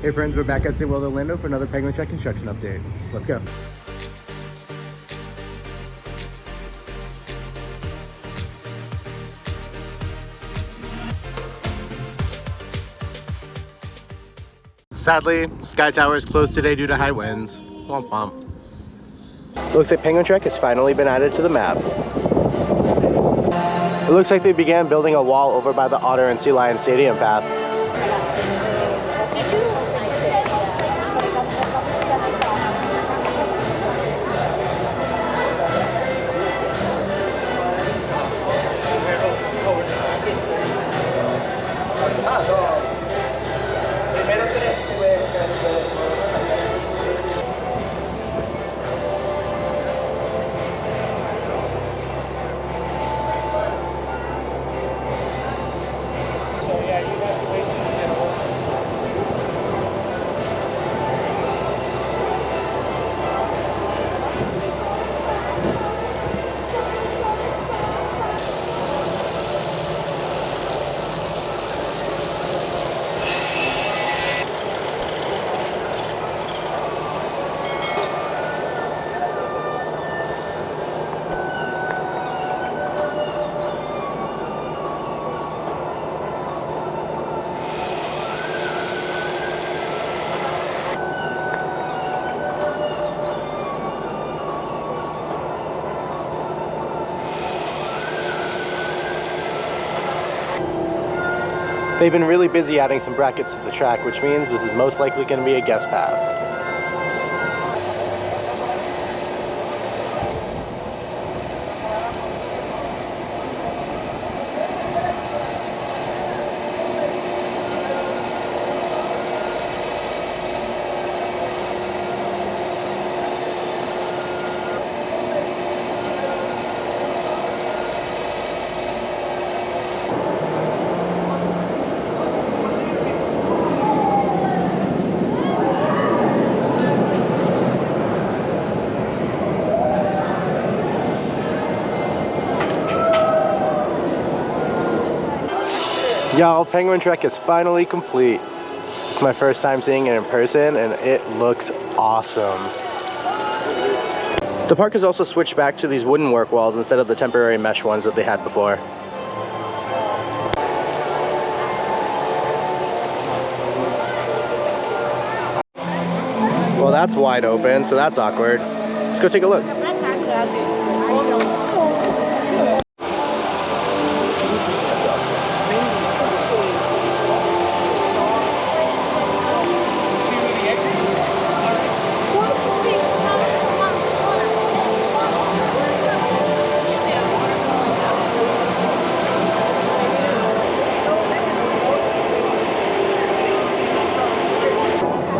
Hey friends, we're back at SeaWorld Orlando for another Penguin Trek construction update. Let's go. Sadly, Sky Tower is closed today due to high winds. Womp womp. Looks like Penguin Trek has finally been added to the map. It looks like they began building a wall over by the Otter and Sea Lion Stadium path. They've been really busy adding some brackets to the track, which means this is most likely going to be a guest path. Y'all, Penguin Trek is finally complete. It's my first time seeing it in person and it looks awesome. The park has also switched back to these wooden work walls instead of the temporary mesh ones that they had before. Well, that's wide open, so that's awkward. Let's go take a look.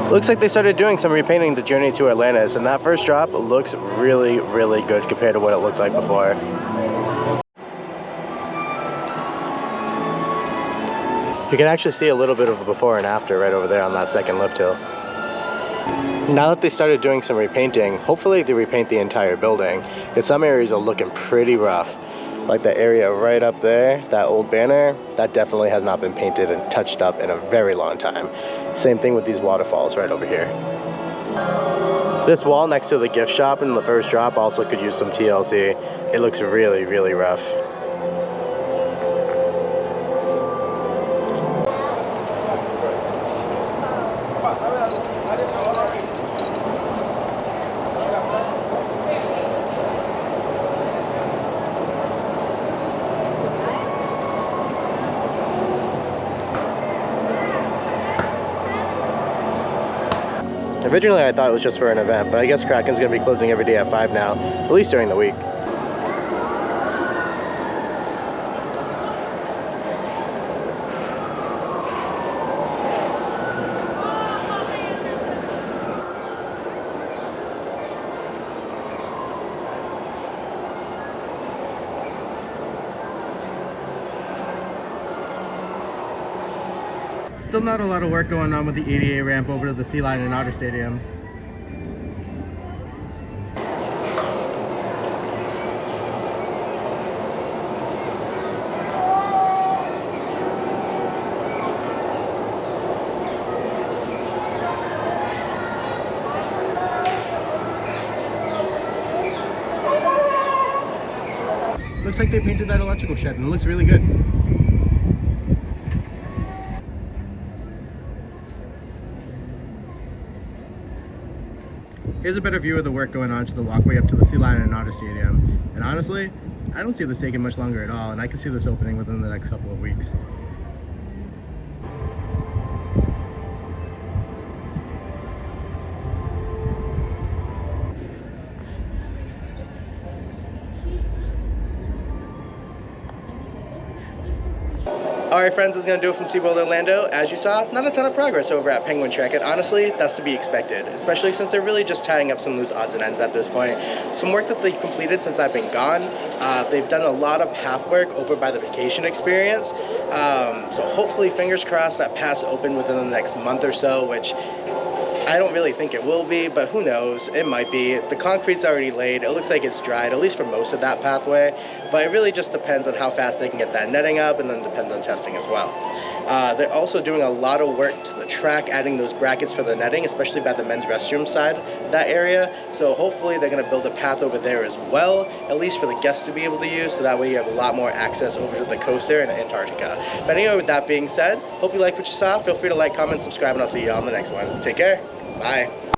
Looks like they started doing some repainting the journey to Atlantis, and that first drop looks really, really good compared to what it looked like before. You can actually see a little bit of a before and after right over there on that second lift hill. Now that they started doing some repainting, hopefully they repaint the entire building, because some areas are looking pretty rough. Like the area right up there, that old banner, that definitely has not been painted and touched up in a very long time. Same thing with these waterfalls right over here. This wall next to the gift shop in the first drop also could use some TLC. It looks really, really rough. Originally I thought it was just for an event, but I guess Kraken's going to be closing every day at 5 now, at least during the week. Still not a lot of work going on with the ADA ramp over to the Sea Lion and Otter Stadium. looks like they painted that electrical shed and it looks really good. Here's a better view of the work going on to the walkway up to the Sea Lion and Otter Stadium. And honestly, I don't see this taking much longer at all, and I can see this opening within the next couple of weeks. Alright friends, that's going to do it from SeaWorld Orlando. As you saw, not a ton of progress over at Penguin Trek, and honestly, that's to be expected, especially since they're really just tying up some loose odds and ends at this point. Some work that they've completed since I've been gone, they've done a lot of path work over by the vacation experience, so hopefully, fingers crossed, that path's open within the next month or so, which I don't really think it will be, but who knows, it might be. The concrete's already laid, it looks like it's dried, at least for most of that pathway, but it really just depends on how fast they can get that netting up, and then depends on testing as well. They're also doing a lot of work to the track, adding those brackets for the netting, especially by the men's restroom side of that area, so hopefully they're going to build a path over there as well, at least for the guests to be able to use, so that way you have a lot more access over to the coast there in Antarctica. But anyway, with that being said, hope you like what you saw. Feel free to like, comment, subscribe, and I'll see you all on the next one. Take care. Bye.